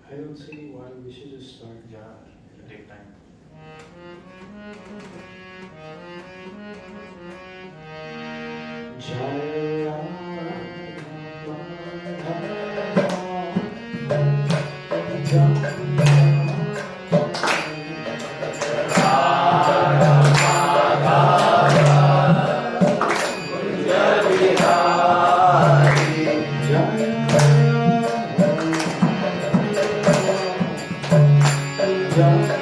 I don't see why we should just start. Yeah, it'll take time. Jaya Jaya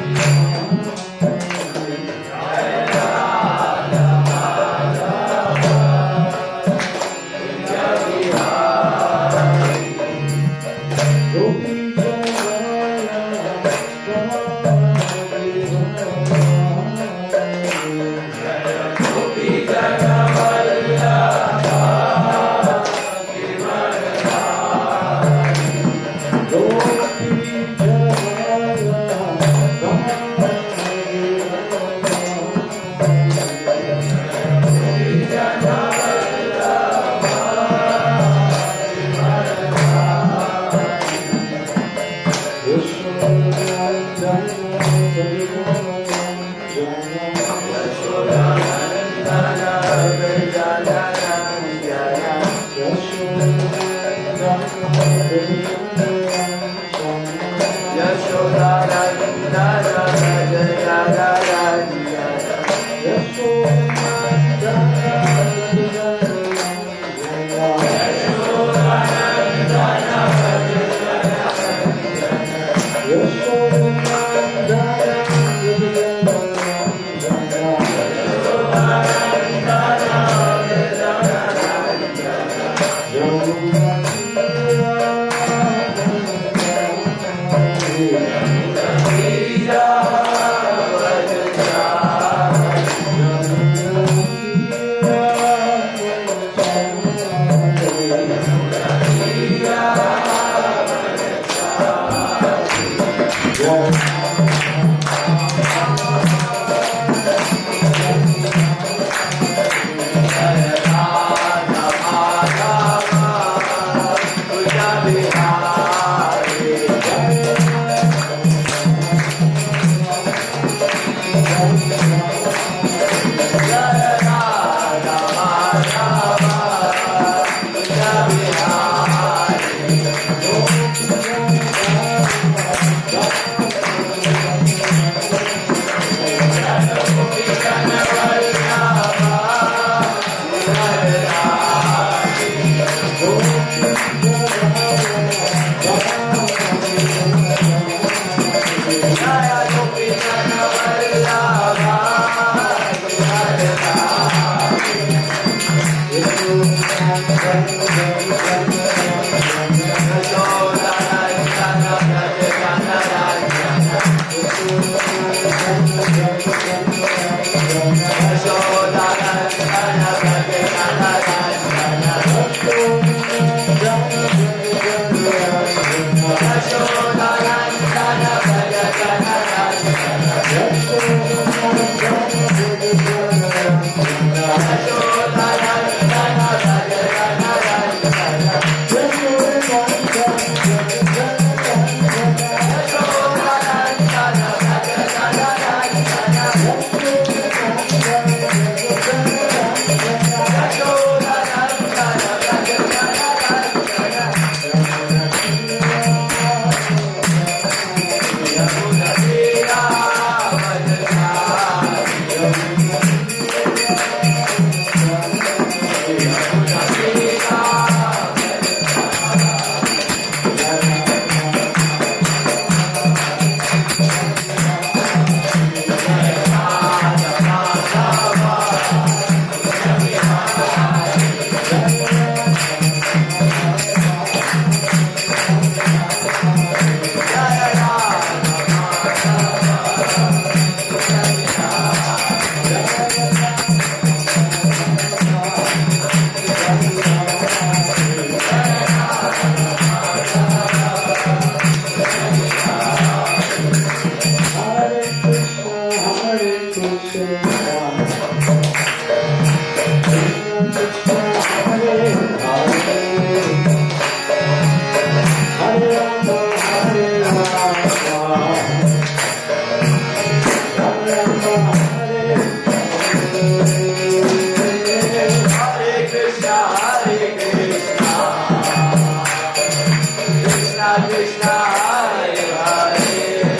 Krishna, Hare Hare,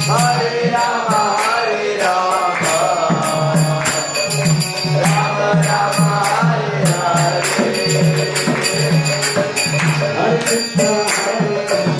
Hare Rama, Rama Rama, Hare Hare. Hare Krishna, Hare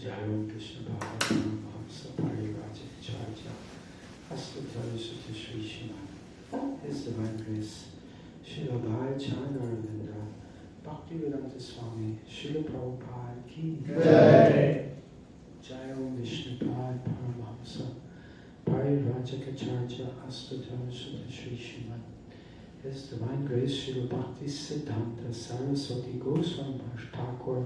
Jai Krishna Mahamsa Pariraja Acharya Astatara Sutta Sri Shriman His Divine Grace Srila Bhaktivedanta Bhaktivedanta Swami Srila Prabhupada Ki Jai. Jai Om Vishnupad Paramahamsa Pariraja Acharya Astatara Sutta Sri Shriman His Divine Grace Srila Bhaktivedanta Saraswati Goswami Thakur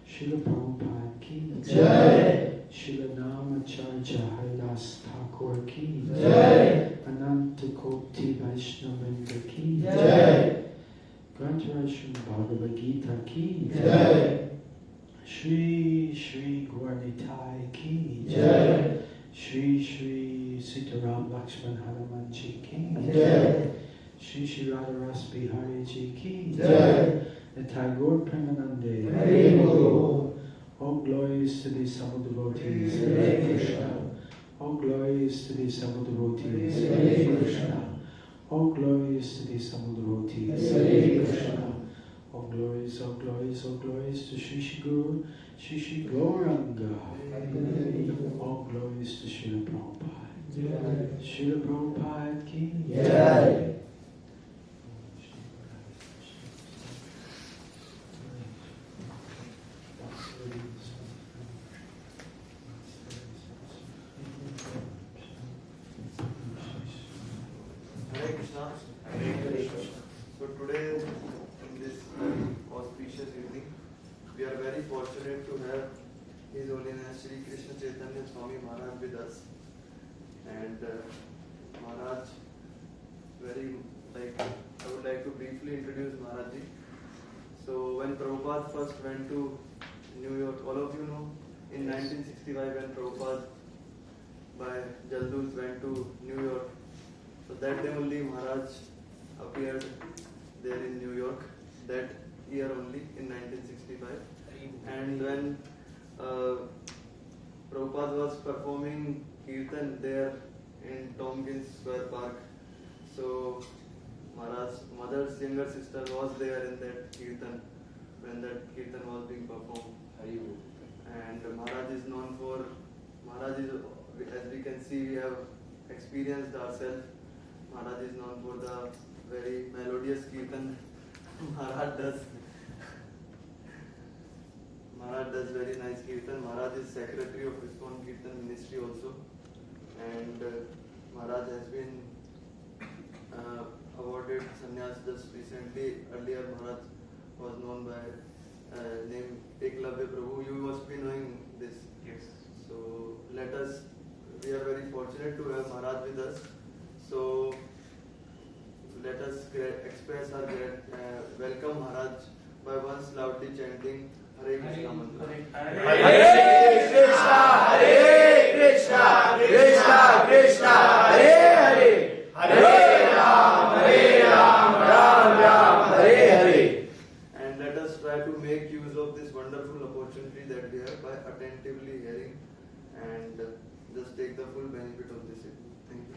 Srila Prabhupada Ki Jai. Srila Namacharya Haridas Thakur Ki Jai. Ananta Koti Vaishnavendra Ki Jai. Grantarashram Bhagavad Gita Ki Jai. Shri Shri Gaurnitai Ki Jai. Shri Shri Sitaram Lakshman Hanumanji Ki Jai. Shri Shri Radharas Bihari Ji Ki Jai. Nitai Gaur Premanande Hare Guru. All glories to the Sama devotees. Hare Krishna. All glories to the Sama devotees. Hare Krishna. All glories to the Sama devotees. Hare Krishna. All glories to Shri Shri Guru, Shri Shri Gauranga. All glories to Srila Prabhupada. Srila Prabhupada Ki Jai. Hare Krishna. Hare Krishna. So today, in this auspicious evening, we are very fortunate to have His Holiness Sri Krishna Chaitanya Swami Maharaj with us. And Maharaj, I would like to briefly introduce Maharaj ji. So when Prabhupada first went to New York, all of you know, in 1965 when Prabhupada by Jaldus went to New York, so that day only Maharaj appeared there in New York, that year only in 1965. And when Prabhupada was performing Kirtan there in Tompkins Square Park, so Maharaj's mother's younger sister was there in that Kirtan when that Kirtan was being performed. And Maharaj is known for, as we can see, we have experienced ourselves. Maharaj is known for the very melodious Kirtan Maharaj does. Maharaj does very nice Kirtan. Maharaj is secretary of ISKCON Kirtan Ministry also. And Maharaj has been awarded sannyasa just recently. Earlier Maharaj was known by name Ekalavya Prabhu. You must be knowing this. Yes. So we are very fortunate to have Maharaj with us. So let us express our welcome Maharaj by once loudly chanting Hare Krishna Mantra. Hare Krishna, Hare Krishna, Krishna Krishna, Hare Hare, Hare Ram, Ram Ram, Hare Hare. And let us try to make use of this wonderful opportunity that we have by attentively hearing and just take the full benefit of this. Thank you.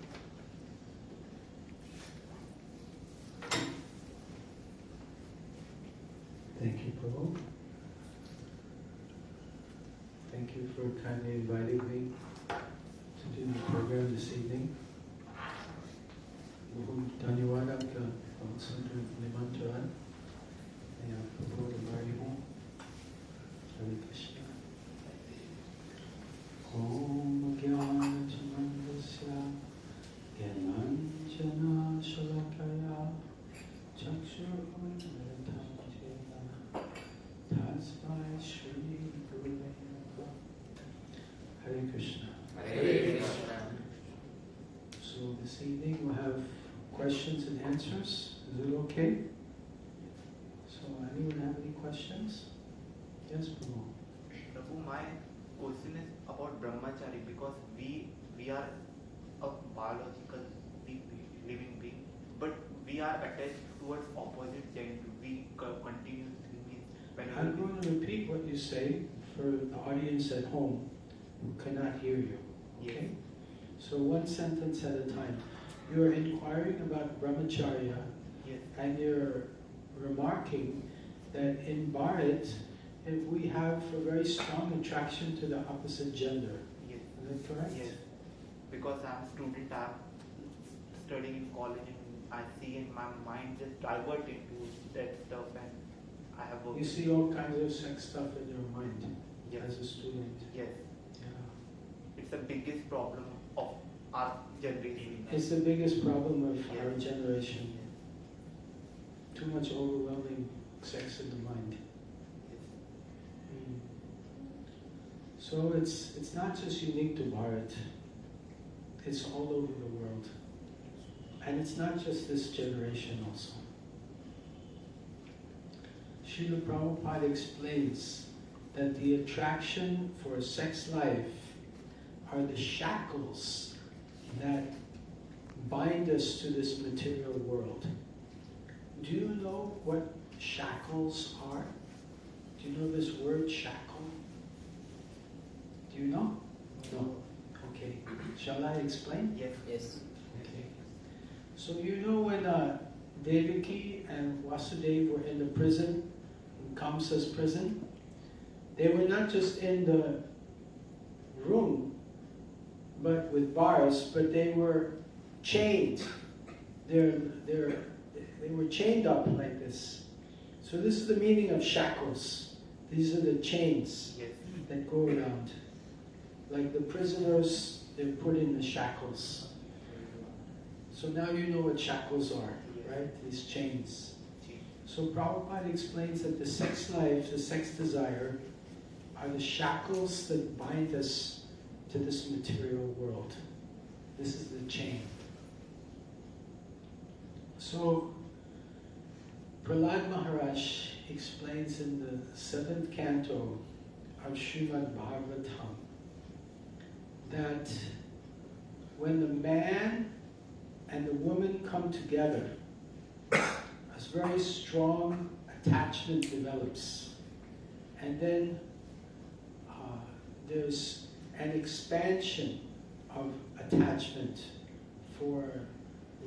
Thank you, Prabhu. Thank you for kindly inviting me to do the program this evening. Dhanyawad आपका बहुत सुंदर निमंत्रण मैं आपको बहुत आभारी हूँ. Hare Krishna. Om Jnana-Chamandasya Gyananjana Shalakaya Chakshur-Militam Jena Tasmai Shri Gurave Namaha. Hare Krishna. Hare Krishna. So this evening we'll have questions and answers. Is it okay? So anyone have any questions? Yes, Prabhu. Prabhu, my question is about brahmachari, because we are a biological living being, but we are attached towards opposite gender. We continuously means when I'm going to repeat what you say for the audience at home who cannot hear you. Okay? So one sentence at a time. You are inquiring about brahmacharya, Yes. and you're remarking that in Bharat if we have a very strong attraction to the opposite gender. Yes. Is that correct? Yes. Because I'm a student, I'm studying in college, and I see in my mind just divert into that stuff, and I have worked. You see all kinds of sex stuff in your mind Yes. as a student. Yes. Yeah. It's the biggest problem of our generation. It's the biggest problem of Yes. our generation. Too much overwhelming sex in the mind. Yes. So it's not just unique to Bharat. It's all over the world. And it's not just this generation also. Srila Prabhupada explains that the attraction for a sex life are the shackles that bind us to this material world. Do you know what shackles are? Do you know this word shackle? Do you know? No. Okay. Shall I explain? Yes. Yes. Okay. So you know when Devaki and Vasudeva were in the prison, in Kamsa's prison, they were not just in the room, but with bars, but they were chained. They were chained up like this. So this is the meaning of shackles. These are the chains Yes. that go around. Like the prisoners, they're put in the shackles. So now you know what shackles are, right? These chains. So Prabhupada explains that the sex life, the sex desire, are the shackles that bind us to this material world. This is the chain. So Prahlad Maharaj explains in the 7th canto of Srimad Bhagavatam that when the man and the woman come together, a very strong attachment develops. And then there's an expansion of attachment for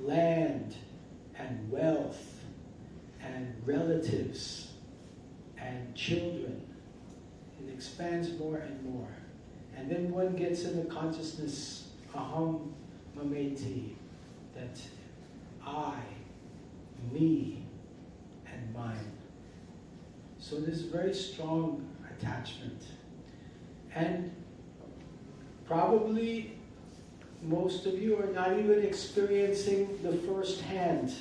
land and wealth and relatives and children. It expands more and more. And then one gets in the consciousness, aham mameti, that I, me, and mine. So there's very strong attachment. And probably most of you are not even experiencing the first-hand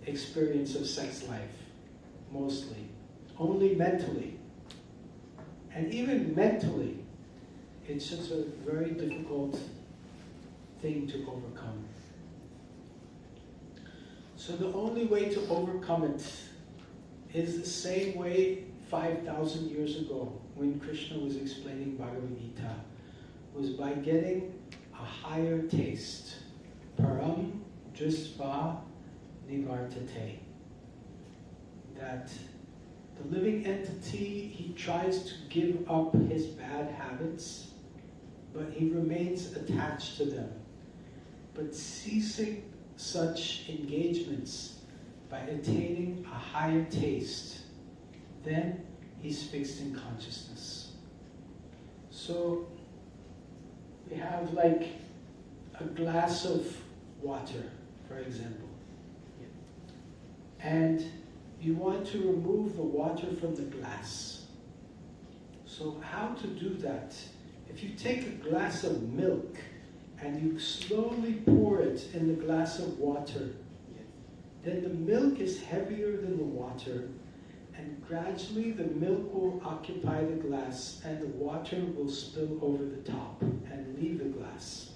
experience of sex life, mostly. Only mentally. And even mentally, it's just a very difficult thing to overcome. So the only way to overcome it is the same way 5,000 years ago when Krishna was explaining Bhagavad Gita, was by getting a higher taste. Param drisva nivartate. That the living entity, he tries to give up his bad habits, but he remains attached to them. But ceasing such engagements by attaining a higher taste, then he's fixed in consciousness. So we have like a glass of water, for example. And you want to remove the water from the glass. So how to do that? If you take a glass of milk and you slowly pour it in the glass of water, then the milk is heavier than the water, and gradually the milk will occupy the glass and the water will spill over the top and leave the glass.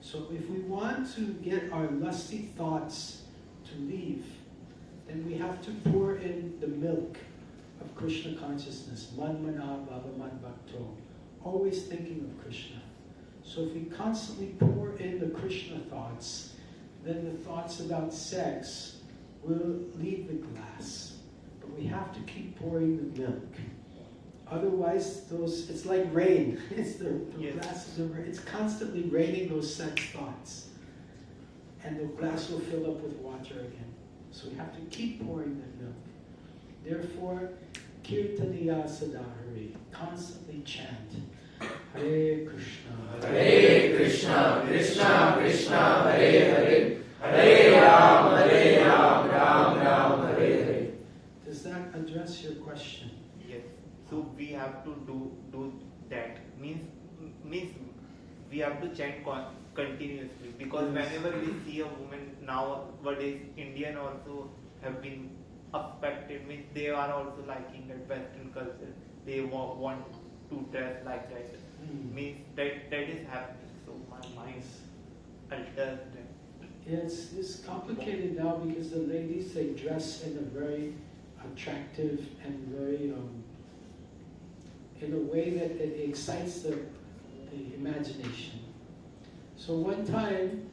So if we want to get our lusty thoughts to leave, then we have to pour in the milk of Krishna consciousness, man mana bhava man bhakto, always thinking of Krishna. So if we constantly pour in the Krishna thoughts, then the thoughts about sex will leave the glass. But we have to keep pouring the milk. Otherwise, it's like rain. It's the glass of the, it's constantly raining those sex thoughts. And the glass will fill up with water again. So we have to keep pouring the milk. Therefore, Kirtaniya Sadahari. Constantly chant Hare Krishna. Hare Krishna, Krishna Krishna, Hare Hare, Hare Ram, Ram Ram, Hare Hare. Does that address your question? Yes. So we have to do that. Means we have to chant continuously, because Yes. whenever we see a woman nowadays, Indian also have been affected. Means they are also liking that Western culture. They want to dress like that. Means that is happening. So my mind alters that. It's complicated now because the ladies, they dress in a very attractive and very in a way that it excites the imagination. So one time,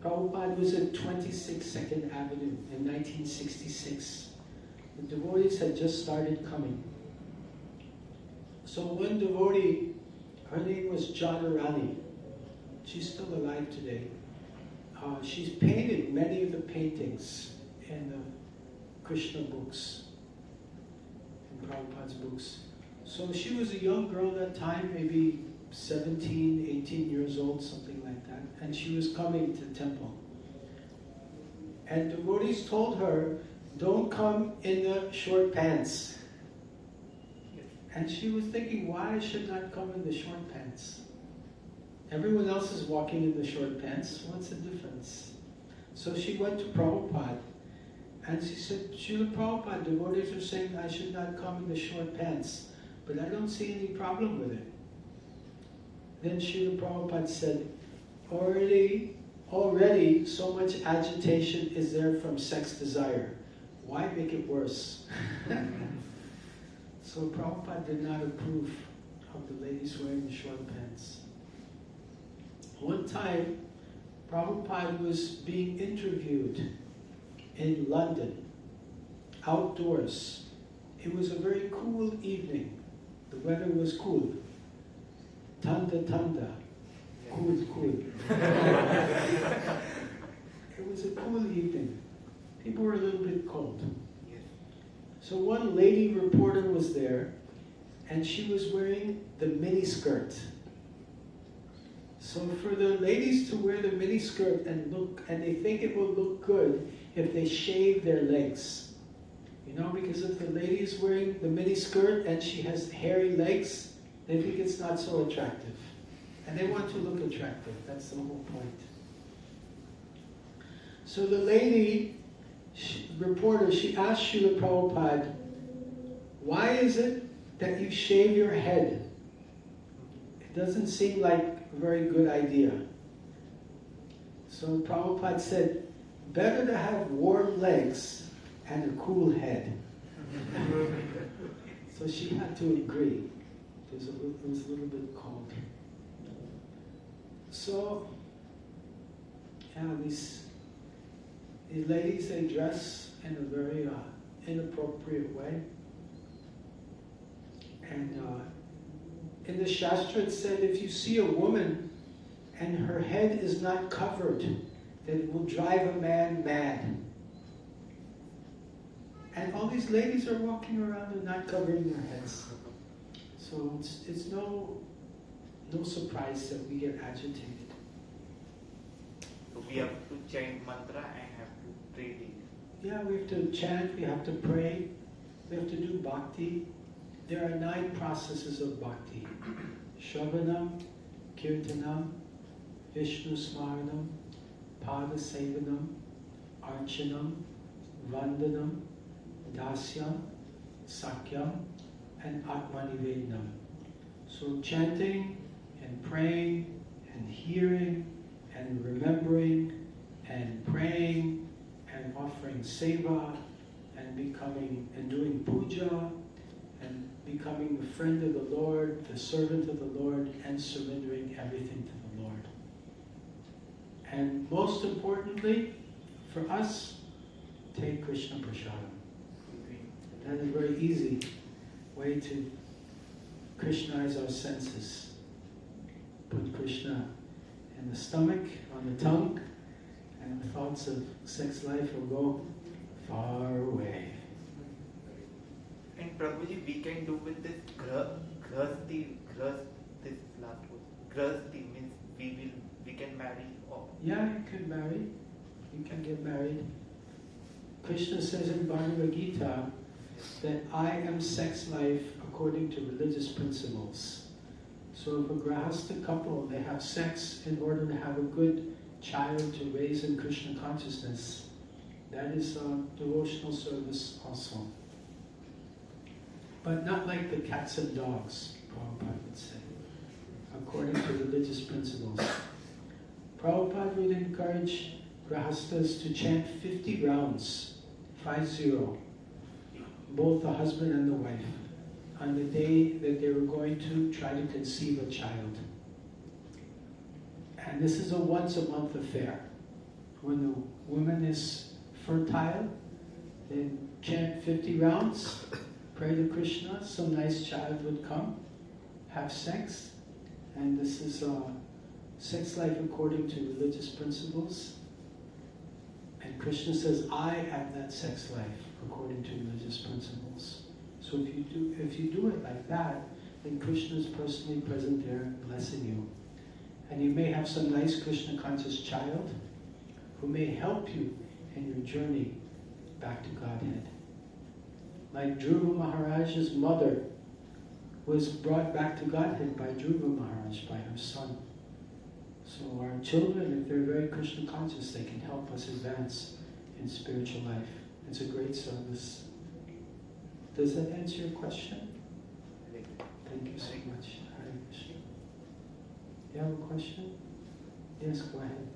Prabhupada was at 26 2nd Avenue in 1966. The devotees had just started coming. So one devotee, her name was Jadharani. She's still alive today. She's painted many of the paintings in the Krishna books, in Prabhupada's books. So she was a young girl at that time, maybe 17, 18 years old, something like that. And she was coming to the temple. And devotees told her, don't come in the short pants. And she was thinking, why I should not come in the short pants? Everyone else is walking in the short pants. What's the difference? So she went to Prabhupada and she said, Srila Prabhupada, devotees are saying I should not come in the short pants, but I don't see any problem with it. Then Srila Prabhupada said, already so much agitation is there from sex desire. Why make it worse? So Prabhupada did not approve of the ladies wearing the short pants. One time, Prabhupada was being interviewed in London, outdoors. It was a very cool evening. The weather was cool. Tanda. Cool. It was a cool evening. People were a little bit cold. So one lady reporter was there, and she was wearing the mini skirt. So for the ladies to wear the mini skirt and they think it will look good if they shave their legs. You know, because if the lady is wearing the mini skirt and she has hairy legs, they think it's not so attractive. And they want to look attractive. That's the whole point. So the lady, reporter, she asked Srila Prabhupada, why is it that you shave your head? It doesn't seem like a very good idea. So Prabhupada said, better to have warm legs and a cool head. So she had to agree. It was a little bit cold. So, yeah, these ladies, they dress in a very inappropriate way. And in the Shastra it said, if you see a woman and her head is not covered, that it will drive a man mad. And all these ladies are walking around and not covering their heads. So it's no surprise that we get agitated. So we have to chant mantra and have to pray daily. Yeah, we have to chant, we have to pray, we have to do bhakti. There are 9 processes of bhakti. Shravanam, Kirtanam, Vishnu Smaranam, Pada Sevanam, Archanam, Vandanam, Dasyam, Sakyam, and Atmanivednam. So chanting and praying and hearing and remembering and praying and offering seva and becoming and doing puja and becoming the friend of the Lord, the servant of the Lord, and surrendering everything to the Lord. And most importantly, for us, take Krishna Prasadam. That is a very easy way to Krishnaize our senses. Put Krishna in the stomach, on the tongue, and the thoughts of sex life will go far away. And Prabhuji, we can do with this this last word. Grasti means we can marry. Or Yeah, you can marry. You can get married. Krishna says in Bhagavad Gita that I am sex life according to religious principles. So if a grahastha couple, they have sex in order to have a good child to raise in Krishna consciousness, that is devotional service also. But not like the cats and dogs, Prabhupada would say, according to religious principles. Prabhupada would encourage grahasthas to chant 50 rounds, 50, both the husband and the wife, on the day that they were going to try to conceive a child. And this is a once-a-month affair. When the woman is fertile, then chant 50 rounds, pray to Krishna, some nice child would come, have sex, and this is sex life according to religious principles. And Krishna says, I am that sex life according to religious principles. So if you do it like that, then Krishna is personally present there blessing you. And you may have some nice Krishna conscious child who may help you in your journey back to Godhead. Like Dhruva Maharaj's mother was brought back to Godhead by Dhruva Maharaj, by her son. So our children, if they're very Krishna conscious, they can help us advance in spiritual life. It's a great service. Does that answer your question? Thank you so much. Hare Krishna. You have a question? Yes, go ahead.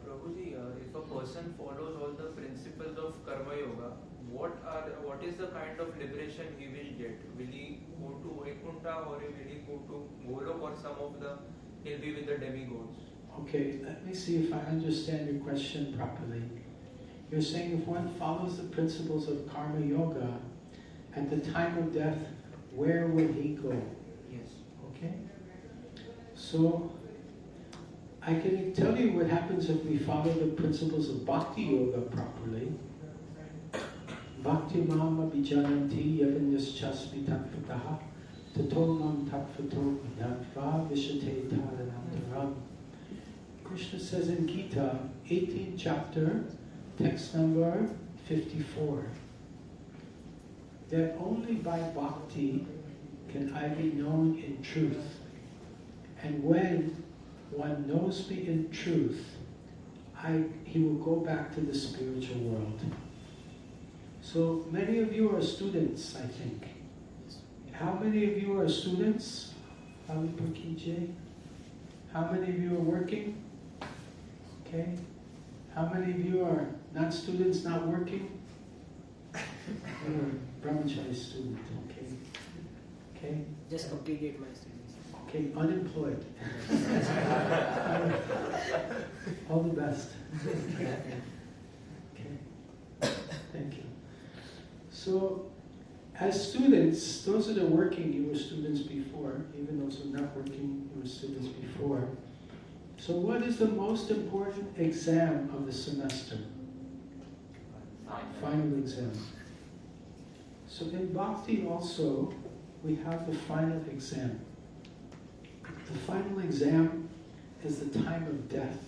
Prabhuji, if a person follows all the principles of Karma Yoga, what is the kind of liberation he will get? Will he go to Vaikuntha, or will he go to Golok, or he'll be with the demigods? Okay, let me see if I understand your question properly. You're saying if one follows the principles of Karma Yoga, at the time of death, where will he go? Yes. Okay? So, I can tell you what happens if we follow the principles of Bhakti Yoga properly. Bhakti Mama Bijananti Yavanyaschasmi Tattvataha Tatomam Tattvato Jnatva Vishate Taranantaram. Krishna says in Gita, 18th chapter, text number 54, that only by bhakti can I be known in truth. And when one knows me in truth, he will go back to the spiritual world. So many of you are students, I think. How many of you are students? How many of you are working? Okay. How many of you are not students, not working? You're a brahmachari student, okay. Okay. Just completed my studies. Okay, unemployed. All the best. Okay. Thank you. So, as students, those that are working, you were students before. Even those who are not working, you were students before. So what is the most important exam of the semester? Final exam. So in Bhakti also, we have the final exam. The final exam is the time of death.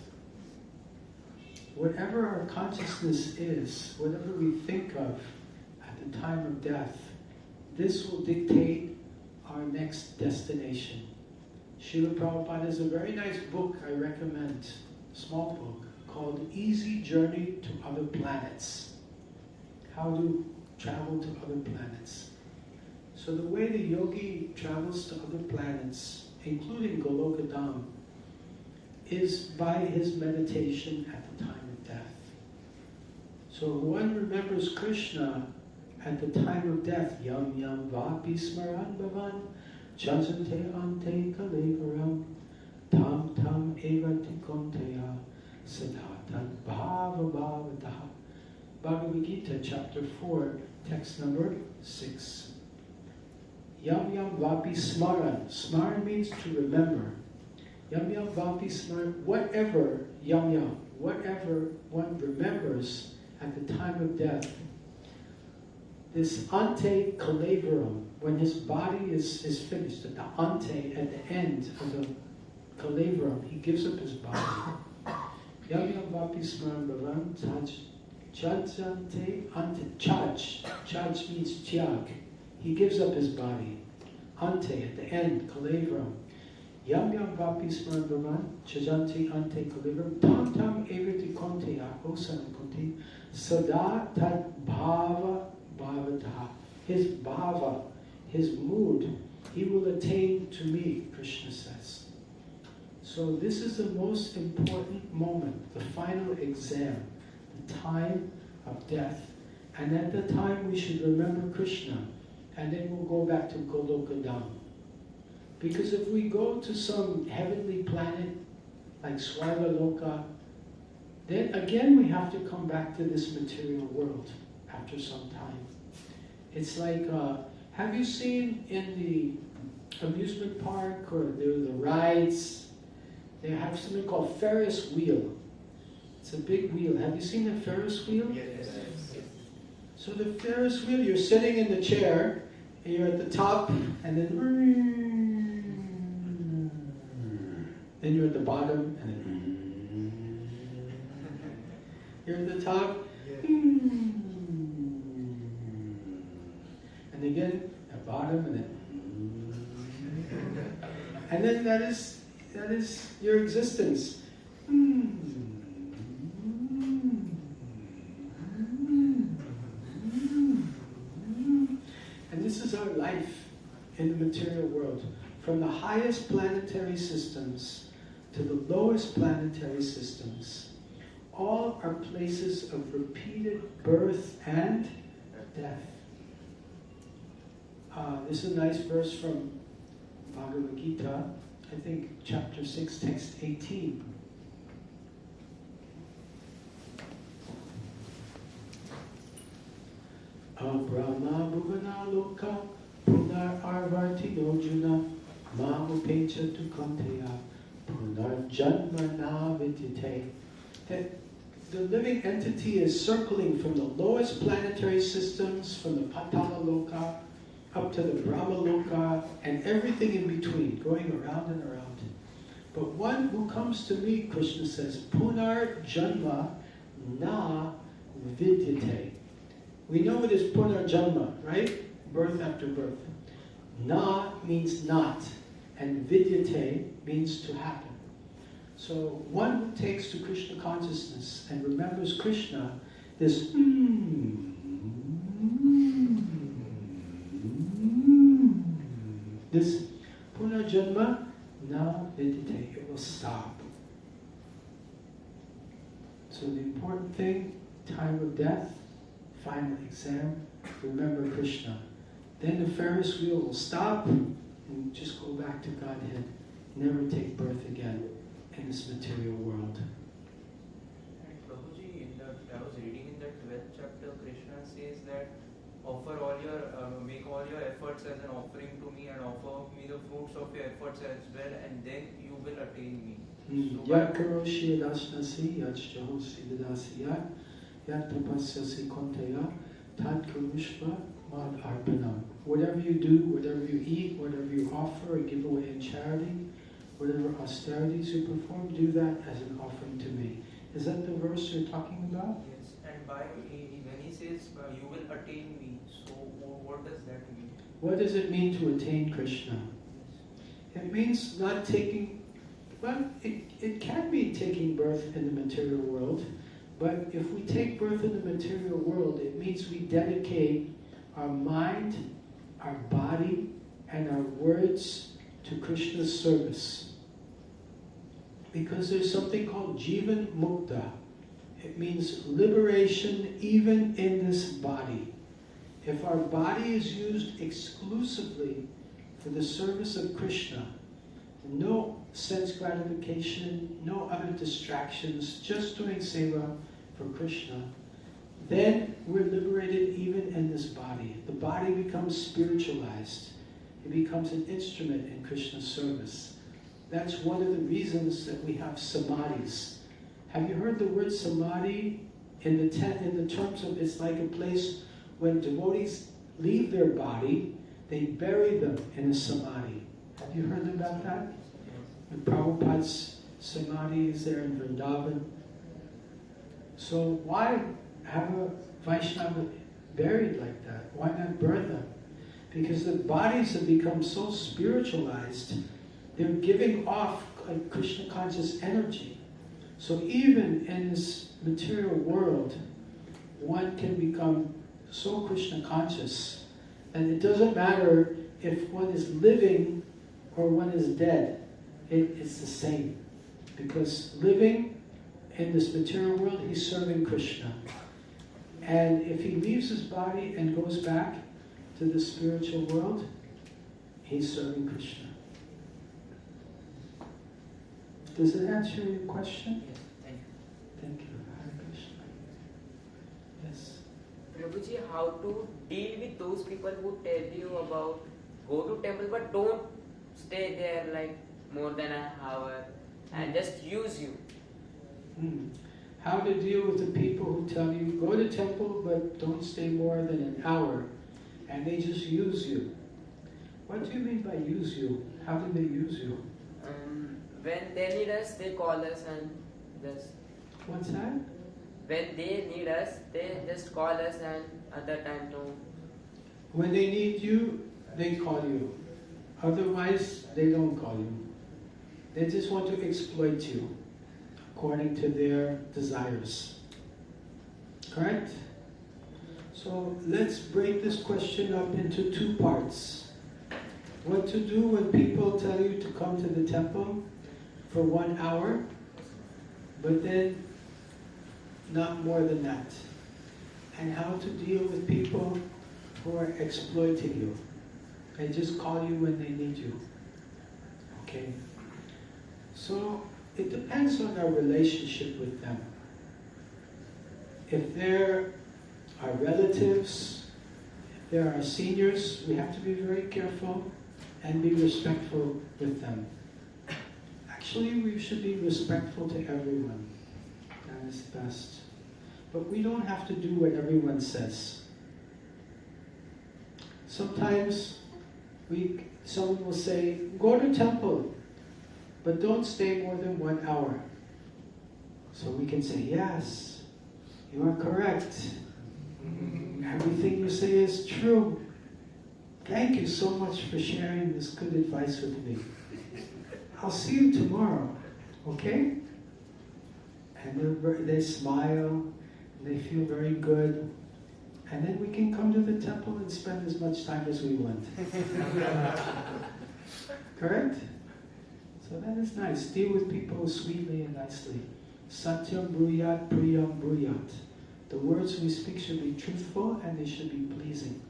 Whatever our consciousness is, whatever we think of at the time of death, this will dictate our next destination. Srila Prabhupada has a very nice book I recommend, a small book, called Easy Journey to Other Planets. How to travel to other planets. So the way the yogi travels to other planets, including Golokadam, is by his meditation at the time of death. So one remembers Krishna at the time of death, yam yam vapi smaran bhavan, chasante ante kalevaram, tam tam evati konteya, sadhatan bhava bhavataha. Bhagavad Gita, chapter 4, text number 6. Yam yam vapi smaran. Smaran means to remember. Yam yam vapi smaran. Whatever one remembers at the time of death, this ante calaverum, when his body is finished, at the ante, at the end of the calaverum, he gives up his body. Yamyam vapi smaran bhavan chajante ante. Chaj means tyag. He gives up his body. Ante, at the end, kalaveram. Yamyam vapi smaran bhavan chajante ante kalaveram. Tam tam eviti konte osana konte sada tat bhava bhavataha. His bhava, his mood, he will attain to me, Krishna says. So this is the most important moment, the final exam, the time of death. And at the time we should remember Krishna, and then we'll go back to Golokadam. Because if we go to some heavenly planet, like Swargaloka, then again we have to come back to this material world after some time. It's like, have you seen in the amusement park or the rides, they have something called Ferris wheel. It's a big wheel. Have you seen the Ferris wheel? Yes. So the Ferris wheel, you're sitting in the chair, and you're at the top, and then you're at the bottom, and then you're at the top, and again at bottom, and then that is your existence. And this is our life in the material world. From the highest planetary systems to the lowest planetary systems, all are places of repeated birth and death. This is a nice verse from Bhagavad Gita, I think chapter 6, text 18. Brahma bhuvana loka punar arvarti nojuna mamupecha tu kanteya punar janmana vidite. That the living entity is circling from the lowest planetary systems, from the Patala Loka up to the Brahma Loka, and everything in between, going around and around. But one who comes to me, Krishna says, Punar Janma Na Vidyate. We know it is Punar Janma, right? Birth after birth. Na means not, and Vidyate means to happen. So one who takes to Krishna consciousness and remembers Krishna, this this Punarjanma na vidite, it will stop. So the important thing, time of death, final exam, remember Krishna. Then the Ferris wheel will stop and just go back to Godhead. Never take birth again in this material world. And Prabhuji, I was reading in the 12th chapter, Krishna says that offer all your, make all your efforts as an offering to me and offer me the fruits of your efforts as well, and then you will attain me. Yat karoshi yadasnasi yat jahosi vidasiyat yat tapasyasi konteya tat karushva mad arpanam. Whatever you do, whatever you eat, whatever you offer or give away in charity, whatever austerities you perform, do that as an offering to me. Is that the verse you're talking about? Yes, and when he says you will attain me, so what does that mean? What does it mean to attain Krishna? It means not taking, well, it can be taking birth in the material world, but if we take birth in the material world, it means we dedicate our mind, our body, and our words to Krishna's service. Because there's something called Jivan Mukta. It means liberation even in this body. If our body is used exclusively for the service of Krishna, no sense gratification, no other distractions, just doing seva for Krishna, then we're liberated even in this body. The body becomes spiritualized. It becomes an instrument in Krishna's service. That's one of the reasons that we have samadhis. Have you heard the word samadhi in the terms of it's like a place when devotees leave their body, they bury them in a samadhi. Have you heard about that? When Prabhupada's samadhi is there in Vrindavan. So why have a Vaishnava buried like that? Why not burn them? Because the bodies have become so spiritualized, they're giving off Krishna conscious energy. So even in this material world, one can become so Krishna conscious, and it doesn't matter if one is living or one is dead. It's the same. Because living in this material world, he's serving Krishna. And if he leaves his body and goes back to the spiritual world, he's serving Krishna. Does it answer your question? Yes, thank you. Thank you. Hare Krishna. Yes. Prabhuji, how to deal with those people who tell you about go to temple but don't stay there like more than an hour and just use you? How to deal with the people who tell you, go to temple but don't stay more than an hour, and they just use you. What do you mean by use you? How do they use you? When they need us, they call us and just... What's that? When they need us, they just call us, and other time no. When they need you, they call you. Otherwise, they don't call you. They just want to exploit you according to their desires. Correct? So let's break this question up into two parts. What to do when people tell you to come to the temple for 1 hour, but then not more than that. And how to deal with people who are exploiting you. They just call you when they need you. Okay? So it depends on our relationship with them. If they're our relatives, if they're our seniors, we have to be very careful and be respectful with them. Actually, we should be respectful to everyone. That is best. But we don't have to do what everyone says. Sometimes someone will say, go to temple, but don't stay more than 1 hour. So we can say, yes, you are correct. Everything you say is true. Thank you so much for sharing this good advice with me. I'll see you tomorrow, okay? And they smile, and they feel very good. And then we can come to the temple and spend as much time as we want. Correct? So that is nice. Deal with people sweetly and nicely. Satyam bruyat priyam bruyat. The words we speak should be truthful and they should be pleasing.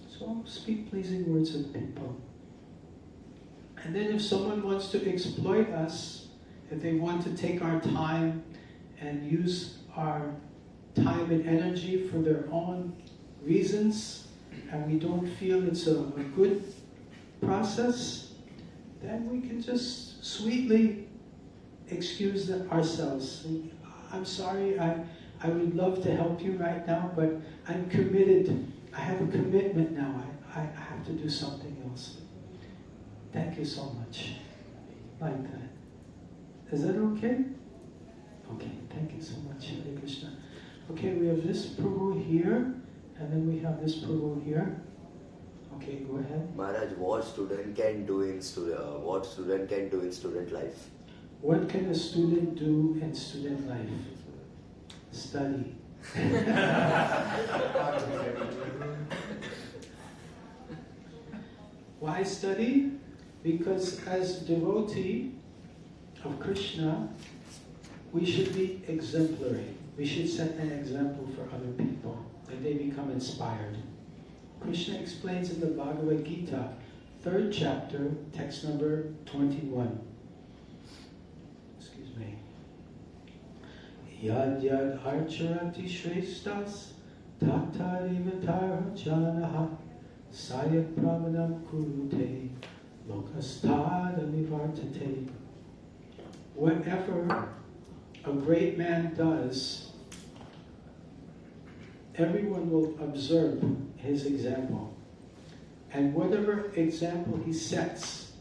So speak pleasing words with people. And then if someone wants to exploit us, if they want to take our time and use our time and energy for their own reasons, and we don't feel it's a good process, then we can just sweetly excuse ourselves. I'm sorry, I would love to help you right now, but I'm committed. I have a commitment now. I have to do something else. Thank you so much. Like that. Is that okay? Okay, thank you so much. Hare Krishna. Okay, we have this Prabhu here, and then we have this Prabhu here. Okay, go ahead. Maharaj, what student can do in student life? What can a student do in student life? Study. Why study? Because as devotee of Krishna, we should be exemplary. We should set an example for other people, that they become inspired. Krishna explains in the Bhagavad Gita, 3rd chapter, text number 21. Excuse me. Yad yad archarati shreshtas tatarivatar janaha sayat pramanam kurute lokastada nivartate. Whatever a great man does, everyone will observe his example. And whatever example he sets,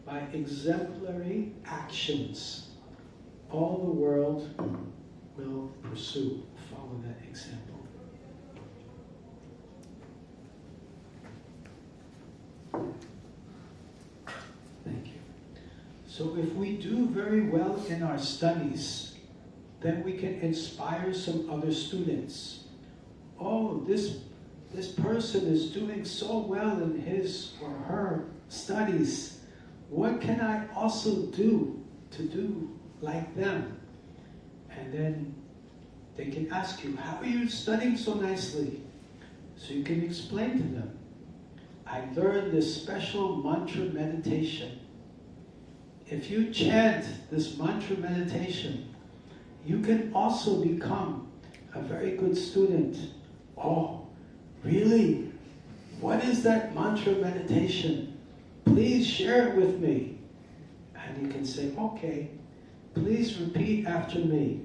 by exemplary actions, all the world will pursue, follow that example. Thank you. So if we do very well in our studies, then we can inspire some other students. Oh, this person is doing so well in his or her studies. What can I also do to do like them? And then they can ask you, how are you studying so nicely? So you can explain to them, I learned this special mantra meditation. If you chant this mantra meditation, you can also become a very good student. Oh, really? What is that mantra meditation? Please share it with me. And you can say, okay, please repeat after me.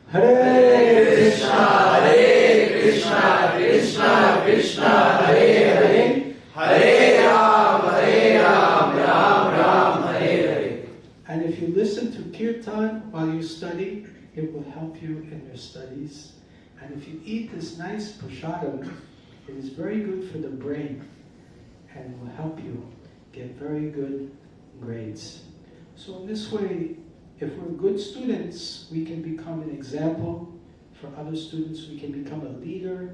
Hare Krishna, Hare Krishna, Krishna Krishna, Hare Hare, Hare Ram, Ram Ram, Hare Hare. And if you listen to Kirtan while you study, it will help you in your studies. And if you eat this nice prasadam, it is very good for the brain and will help you get very good grades. So in this way, if we're good students, we can become an example for other students. We can become a leader,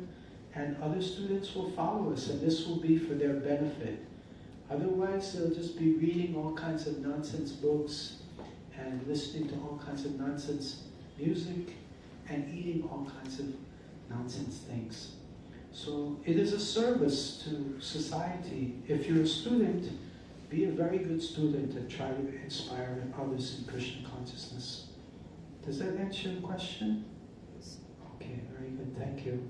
and other students will follow us, and this will be for their benefit. Otherwise, they'll just be reading all kinds of nonsense books and listening to all kinds of nonsense music and eating all kinds of nonsense things. So it is a service to society. If you're a student, be a very good student and try to inspire others in Krishna consciousness. Does that answer your question? Yes. Okay, very good, thank you.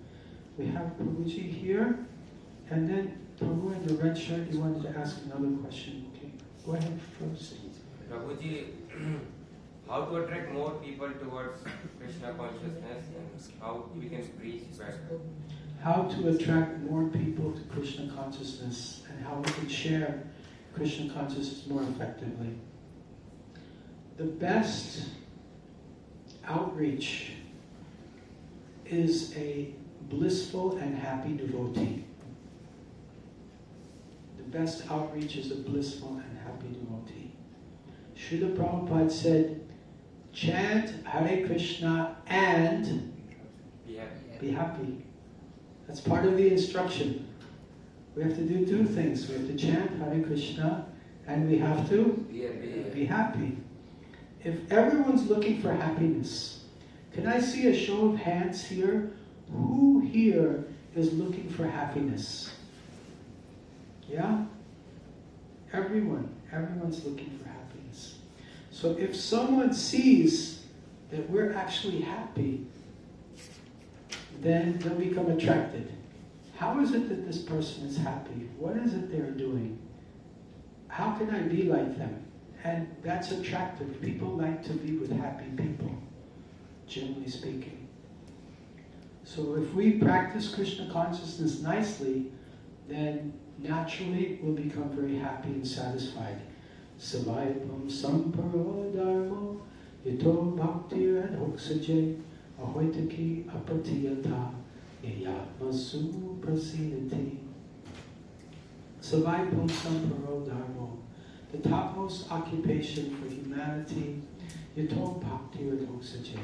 We have Prabhuji here, and then Prabhu in the red shirt, you wanted to ask another question. Okay, go ahead first. Prabhuji, how to attract more people towards Krishna consciousness and how we can preach better? How to attract more people to Krishna consciousness and how we can share Krishna consciousness more effectively. The best outreach is a blissful and happy devotee. The best outreach is a blissful and happy devotee. Srila Prabhupada said, chant Hare Krishna and be happy. That's part of the instruction. We have to do two things. We have to chant Hare Krishna and we have to be happy. If everyone's looking for happiness, can I see a show of hands here? Who here is looking for happiness? Yeah? Everyone's looking for happiness. So if someone sees that we're actually happy, then they'll become attracted. How is it that this person is happy? What is it they're doing? How can I be like them? And that's attractive. People like to be with happy people, generally speaking. So if we practice Krishna consciousness nicely, then naturally we'll become very happy and satisfied. Savayapam samparo dharmo yito bhakti and hoksaje ahoitaki apatiyata yayatmasu prasidati. Savayapam samparo dharmo, the topmost occupation for humanity, yito bhakti and hoksaje,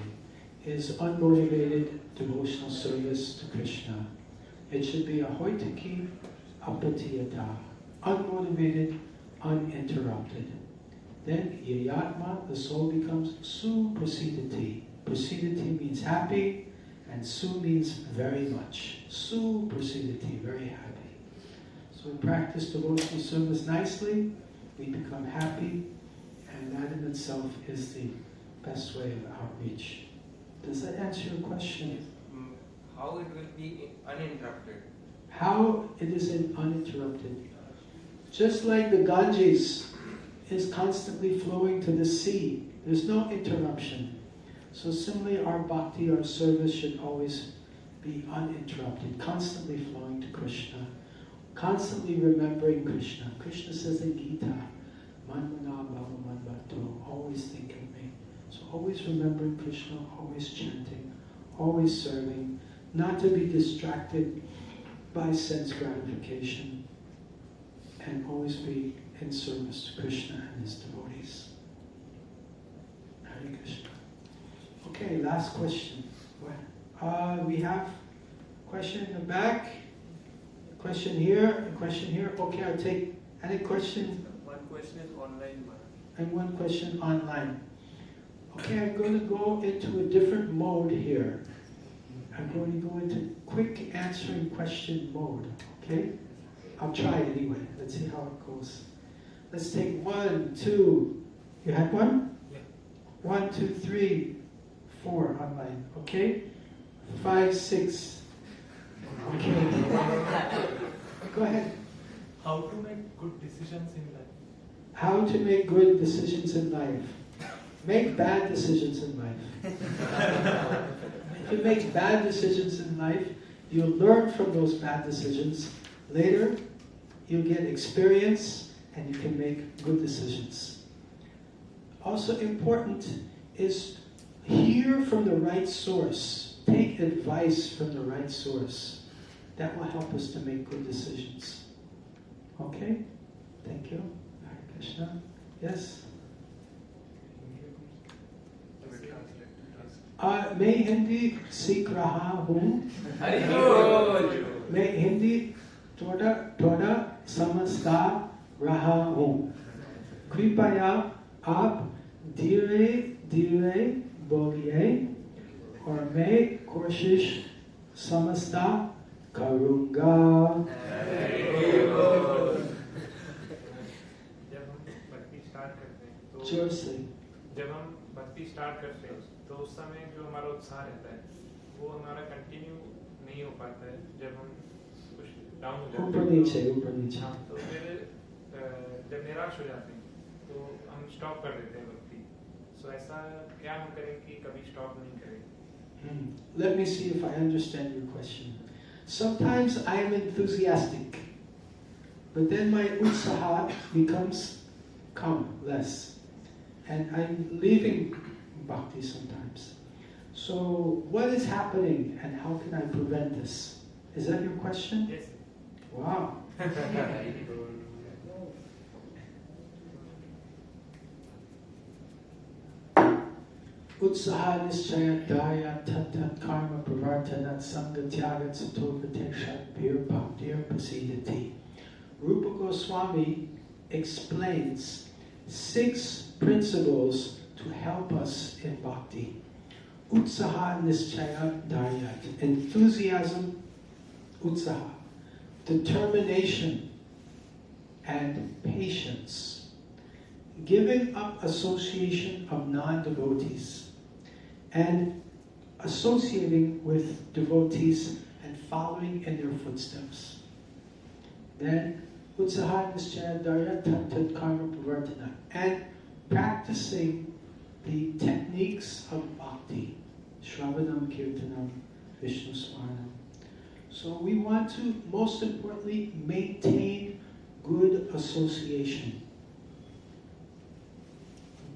is unmotivated devotional service to Krishna. It should be ahoitaki apatiyata, unmotivated, uninterrupted. Then yayatma, the soul becomes suprasidati. Prasidati means happy, and su means very much. Suprasidati, very happy. So we practice devotional service nicely, we become happy, and that in itself is the best way of outreach. Does that answer your question? How it will be uninterrupted? How it is uninterrupted. Just like the Ganges is constantly flowing to the sea. There's no interruption. So similarly, our bhakti, our service should always be uninterrupted, constantly flowing to Krishna, constantly remembering Krishna. Krishna says in Gita, Manmana Bhava Manbhato, always think of me. So always remembering Krishna, always chanting, always serving, not to be distracted by sense gratification, and always be in service to Krishna and his devotees. Hare Krishna. Okay, last question. We have a question in the back, a question here, a question here. Okay, I'll take any question. One question is online, And one question online. Okay, I'm going to go into a different mode here. I'm going to go into quick answering question mode. Okay? I'll try it anyway. Let's see how it goes. Let's take 1, 2. You had one? Yeah. 1, 2, 3, 4 online. Okay? 5, 6. Okay. Go ahead. How to make good decisions in life? How to make good decisions in life. Make bad decisions in life. If you make bad decisions in life, you'll learn from those bad decisions. Later, you'll get experience and you can make good decisions. Also important is hear from the right source. Take advice from the right source. That will help us to make good decisions. Okay? Thank you. Hare Krishna. Yes? मैं हिंदी सीख रहा हूँ. मैं हिंदी थोड़ा थोड़ा समझता रहा हूँ. कृपया आप धीरे धीरे बोलिए और मैं कोशिश समझता करूँगा. जब हम भक्ति स्टार्ट करते हैं तो जोर से. जब हम भक्ति स्टार्ट करते हैं तो उस समय जो हमारा उत्साह रहता है वो हमारा कंटिन्यू नहीं हो पाता है. जब हम कुछ डाउन हो जाते ऊपर नीचे. हाँ, तो फिर जब निराश हो जाते हैं तो हम स्टॉप कर देते हैं भक्ति. सो ऐसा क्या हम करें कि कभी स्टॉप नहीं करें? Let me see if I understand your question. Sometimes I am enthusiastic, but then my utsaha becomes less, and I'm leaving bhakti sometimes. So what is happening and how can I prevent this? Is that your question? Yes. Wow. Utsaha nischaya daya tat karma pravartanat sangatyagat satokateshat pir bhaktir prasidati. Rupa Goswami explains 6 principles to help us in bhakti. Utsaha nischaya dayat. Enthusiasm, utsaha. Determination and patience. Giving up association of non-devotees and associating with devotees and following in their footsteps. Then, utsaha nischaya daya tat karma pravartana, and practicing the techniques of bhakti, Shravanam, Kirtanam, Vishnu Smaranam. So we want to, most importantly, maintain good association.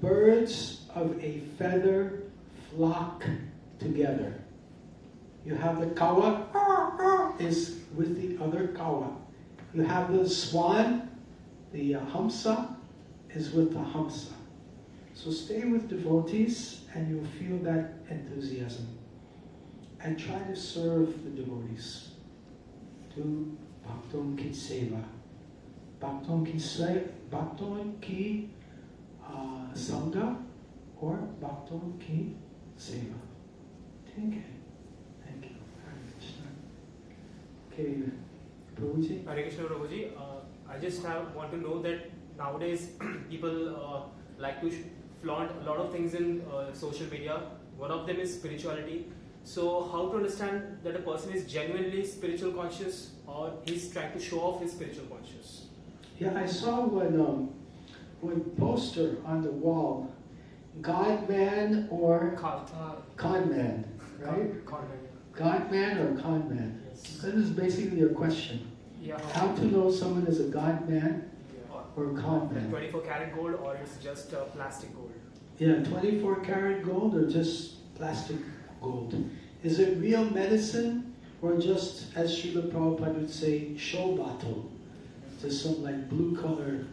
Birds of a feather flock together. You have the kawa is with the other kawa. You have the swan, the hamsa is with the hamsa. So stay with devotees and you'll feel that enthusiasm. And try to serve the devotees. Do bhakton ki seva. Bhakton ki sangha or bhakton ki seva. Thank you. Hare Krishna. Okay, Prabhuji. Hare Krishna Prabhuji. I just want to know that nowadays people like to flaunt a lot of things in social media. One of them is spirituality. So how to understand that a person is genuinely spiritual conscious or he's trying to show off his spiritual conscious? Yeah, I saw one poster on the wall, God man or con man, right? God man or con man? Yes. This is basically your question. Yeah. How to know someone is a God man or a con man? 24 karat gold, or it's just plastic gold? Yeah, 24 karat gold or just plastic gold? Is it real medicine or just, as Srila Prabhupada would say, show bottle? Just some like blue color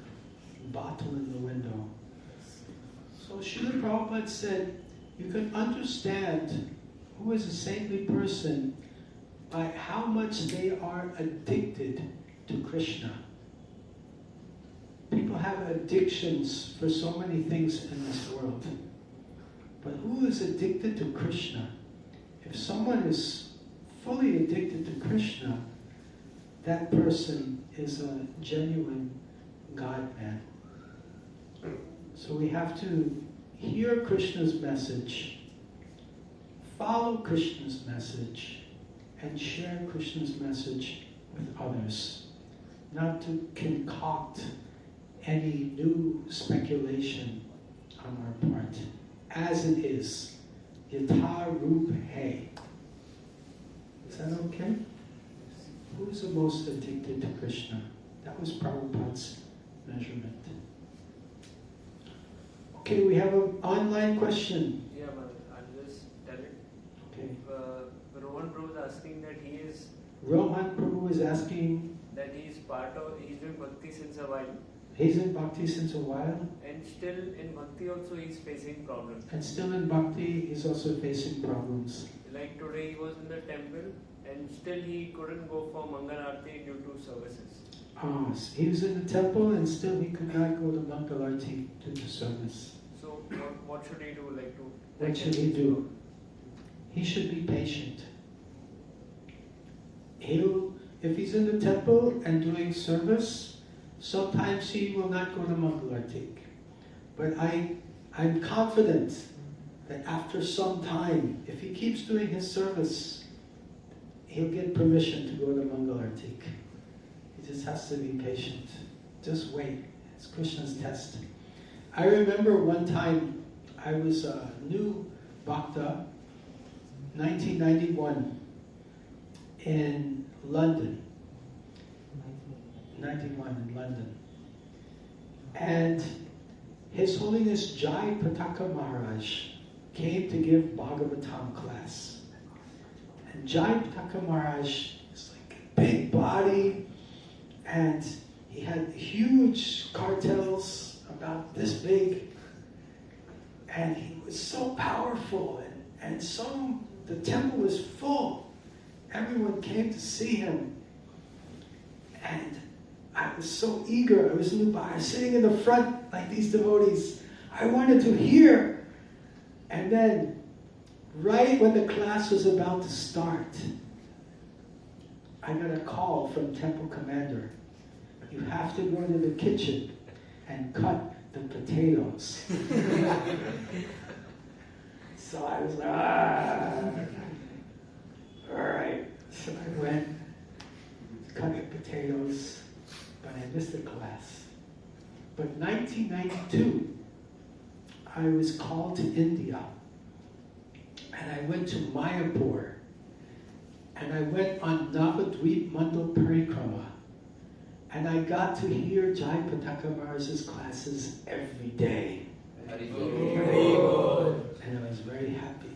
bottle in the window. So Srila Prabhupada said, you can understand who is a saintly person by how much they are addicted to Krishna. People have addictions for so many things in this world. But who is addicted to Krishna? If someone is fully addicted to Krishna, that person is a genuine God man. So we have to hear Krishna's message, follow Krishna's message, and share Krishna's message with others. Not to concoct any new speculation on our part. As it is. Yatha Rup Hai. Is that okay? Who's the most addicted to Krishna? That was Prabhupada's measurement. Okay, we have an online question. Yeah, I'll just tell it. Okay. Rohan Prabhu is asking that Rohan Prabhu is asking he's doing bhakti since a while. He's in bhakti since a while. And still in bhakti also he's facing problems. And still in bhakti he's also facing problems. Like today he was in the temple and still he couldn't go for Mangal Aarti due to services. He was in the temple and still he could not go to Mangal Aarti due to service. So what should he do? What should he do? He should be patient. If he's in the temple and doing service, sometimes he will not go to Mangal Aarti. But I'm confident that after some time, if he keeps doing his service, he'll get permission to go to Mangal Aarti. He just has to be patient. Just wait. It's Krishna's test. I remember one time I was a new Bhakta, 1991, in London. 91 in London. And His Holiness Jai Pataka Maharaj came to give Bhagavatam class. And Jai Pataka Maharaj is like a big body, and he had huge cartels about this big, and he was so powerful, and the temple was full. Everyone came to see him, and I was so eager. I was sitting in the front like these devotees. I wanted to hear. And then, right when the class was about to start, I got a call from Temple Commander. You have to go to the kitchen and cut the potatoes. So I was like, all right. So I went, cut the potatoes, but I missed the class. But 1992, I was called to India, and I went to Mayapur, and I went on Navadvip Mandal Parikrama, and I got to hear Jai Pataka Maharaj's classes every day. And I was very happy.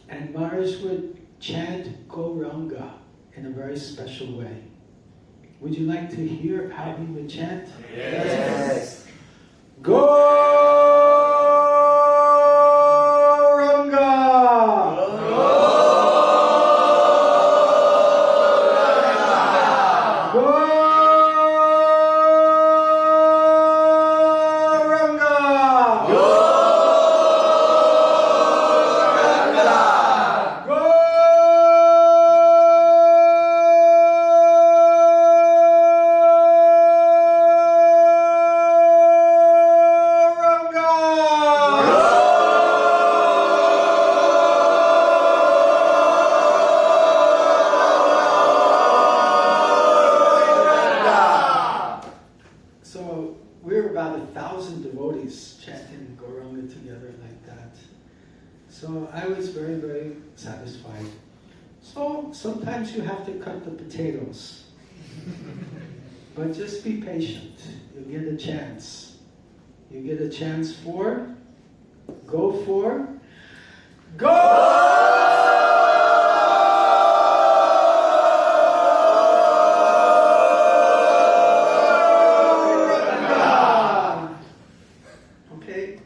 And Maharaj would chant Gauranga in a very special way. Would you like to hear how he would chant? Yes. Gauranga! So I was very, very satisfied. So sometimes you have to cut the potatoes. But just be patient. You'll get a chance. You get a chance for, go! Okay.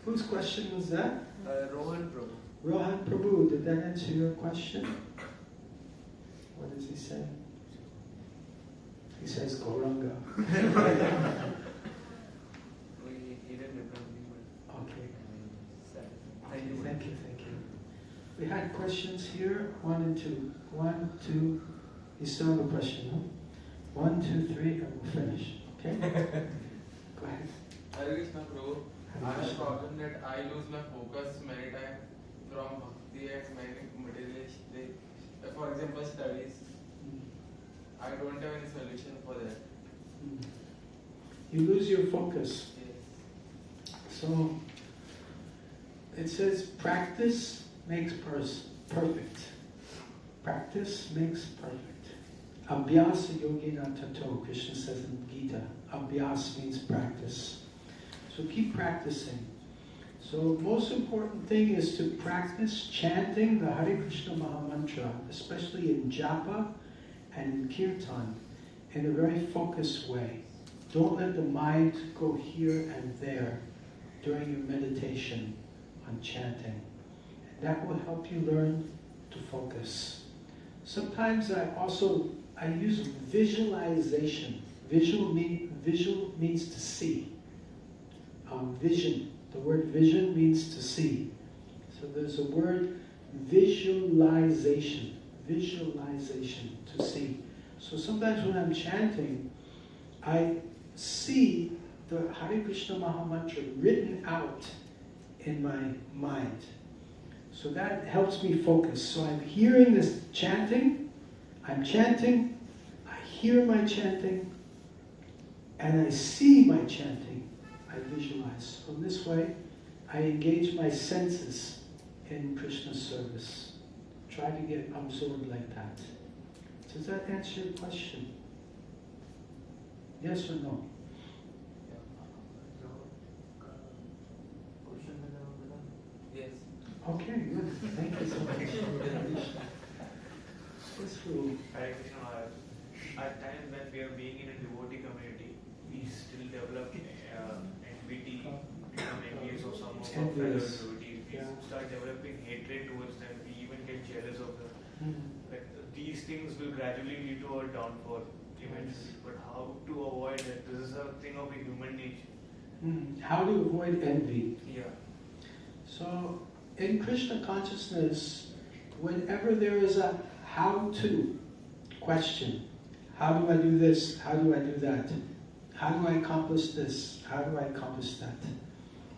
Whose question was that? Rohan Prabhu. Rohan Prabhu, did that answer your question? What does he say? He says Gauranga. He didn't reply me, but Okay. thank you. Thank you. We had questions here. 1 and 2. 1, 2. You still have a question, no? 1, 2, 3, and we'll finish. Okay? Go ahead. Hare Krishna Prabhu. I have a Krishna. problem that I lose my focus many times from bhakti and many materialistic, for example, studies. I don't have any solution for that. You lose your focus. Yes. So, it says practice makes perfect. Practice makes perfect. Abhyasa yogina tato, Krishna says in Gita. Abhyas means practice. So keep practicing. So most important thing is to practice chanting the Hare Krishna Mantra, especially in japa and in kirtan, in a very focused way. Don't let the mind go here and there during your meditation on chanting. And that will help you learn to focus. Sometimes I use visualization. Visual means to see. Vision. The word vision means to see. So there's a word visualization. Visualization, to see. So sometimes when I'm chanting, I see the Hare Krishna Mantra written out in my mind. So that helps me focus. So I'm hearing this chanting, I'm chanting, I hear my chanting, and I see my chanting, I visualize. So in this way, I engage my senses in Krishna's service. Try to get absorbed like that. Does that answer your question? Yes or no? Yes. Okay, good. Thank you so much. Yes, Guru. Hare Krishna Maharaj. At times when we are being in a devotee community, we still develop envy, become envious of some of our fellow Envious. devotees. We start developing hatred towards them. We even get jealous of them. Like these things will gradually lead to our downfall eventually. But how to avoid that? This is a thing of a human nature. How to avoid envy? Yeah. So, in Krishna consciousness, whenever there is a how-to question, how do I do this? How do I do that? How do I accomplish this? How do I accomplish that?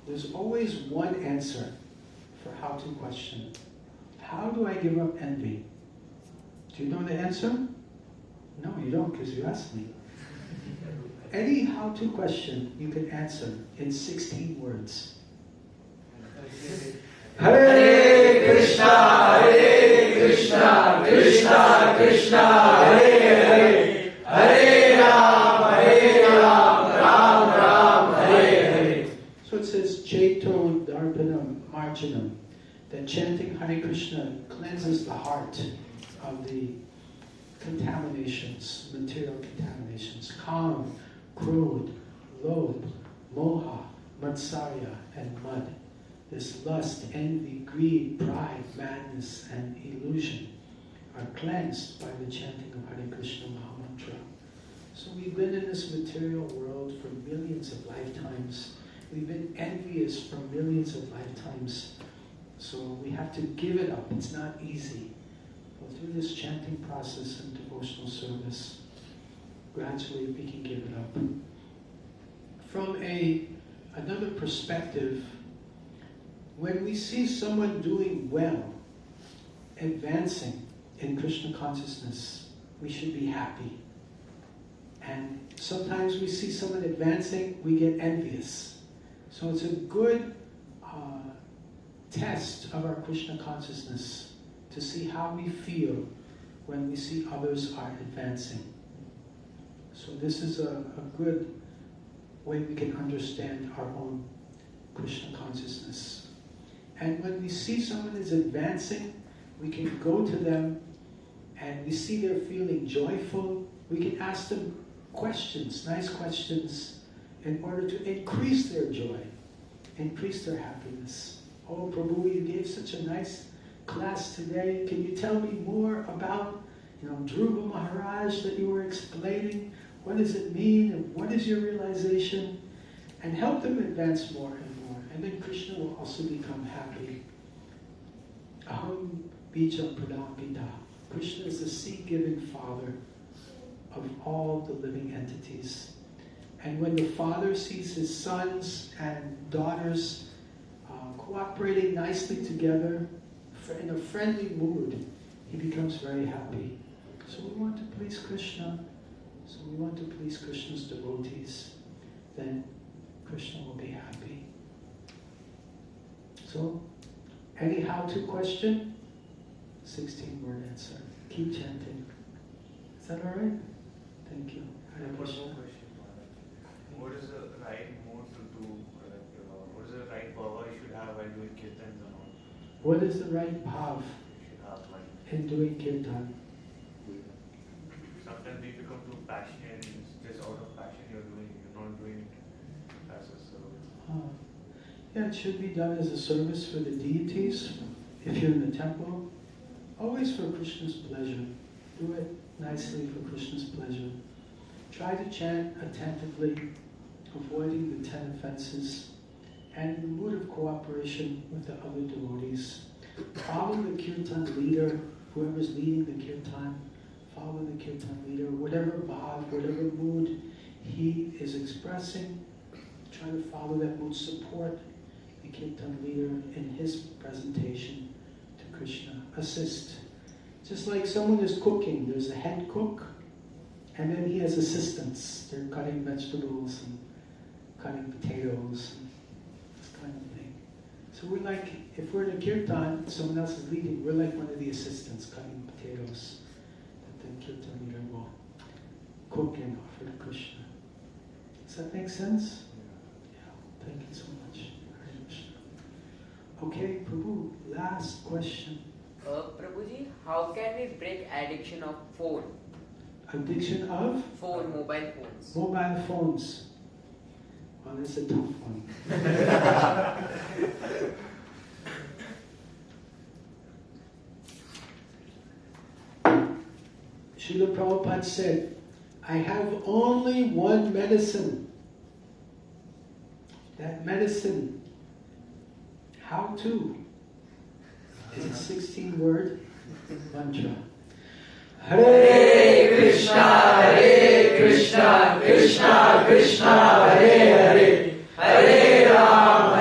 There's always one answer for how-to question. How do I give up envy? Do you know the answer? No, you don't, because you asked me. Any how-to question you can answer in 16 words. Hare Krishna, Krishna Krishna, Hare Hare, Hare Ram, Ram, Hare Hare. So it says, Chaito Darpanam Marjanam, that chanting Hare Krishna cleanses the heart of the contaminations, material contaminations, Kam, Krodh, Lobh, Moha, Matsarya, and mud. This lust, envy, greed, pride, madness, and illusion are cleansed by the chanting of Hare Krishna Mantra. So we've been in this material world for millions of lifetimes. We've been envious for millions of lifetimes. So we have to give it up. It's not easy. But through this chanting process and devotional service, gradually we can give it up. From another perspective, when we see someone doing well, advancing in Krishna consciousness, we should be happy. And sometimes we see someone advancing, we get envious. So it's a good test of our Krishna consciousness to see how we feel when we see others are advancing. So this is a good way we can understand our own Krishna consciousness. And when we see someone is advancing, we can go to them and we see they're feeling joyful. We can ask them questions, nice questions, in order to increase their joy, increase their happiness. Oh Prabhu, you gave such a nice class today. Can you tell me more about, Dhruva Maharaj that you were explaining? What does it mean and what is your realization? And help them advance more and more. And then Krishna will also become happy. Aham Bijam Pradam Pita. Krishna is the seed-giving father of all the living entities. And when the father sees his sons and daughters cooperating nicely together in a friendly mood, he becomes very happy. So we want to please Krishna. So we want to please Krishna's devotees. Then Krishna will be happy. So, any how-to question? 16-word answer. Keep chanting. Is that all right? Thank you. Hare Krishna. What is the right mode to do? What is the right bhava you should have while doing kirtans and all? What is the right bhav in doing kirtan? Sometimes we become too passionate, it's just out of passion you're not doing it as a service. Yeah, it should be done as a service for the deities. If you're in the temple, always for Krishna's pleasure. Do it nicely for Krishna's pleasure. Try to chant attentively, avoiding the 10 offenses, and in the mood of cooperation with the other devotees. Follow the kirtan leader, whoever's leading the kirtan. Follow the kirtan leader, whatever bhav, whatever mood he is expressing. Try to follow that mood. Support the kirtan leader in his presentation to Krishna. Assist. Just like someone is cooking, there's a head cook, and then he has assistants. They're cutting vegetables and cutting potatoes, and this kind of thing. So we're like, if we're in a kirtan, someone else is leading, we're like one of the assistants cutting potatoes. That the kirtan leader will cook and offer to Krishna. Does that make sense? Yeah. Thank you so much. Hare Krishna. Okay, Prabhu, last question. Prabhuji, how can we break addiction of phone? Addiction of? Phone, mobile phones. Mobile phones. Well, that's a tough one. Srila Prabhupada said, I have only one medicine. That medicine, how to? Is a 16-word mantra. Hare Krishna, Krishna Krishna, Hare Hare, Hare Ram,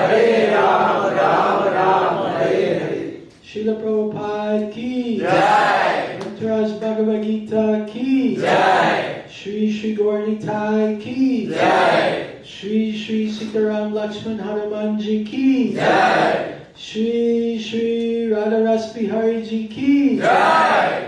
Ram Ram, Hare Hare. Srila Prabhupada ki Jai. Mantraj Bhagavad Gita ki Jai. Shri Gaur Nitai ki Jai. Shri Sitaram Lakshman Hanumanji ki Jai. Shri Radha Ras Bihari Ji ki Jai.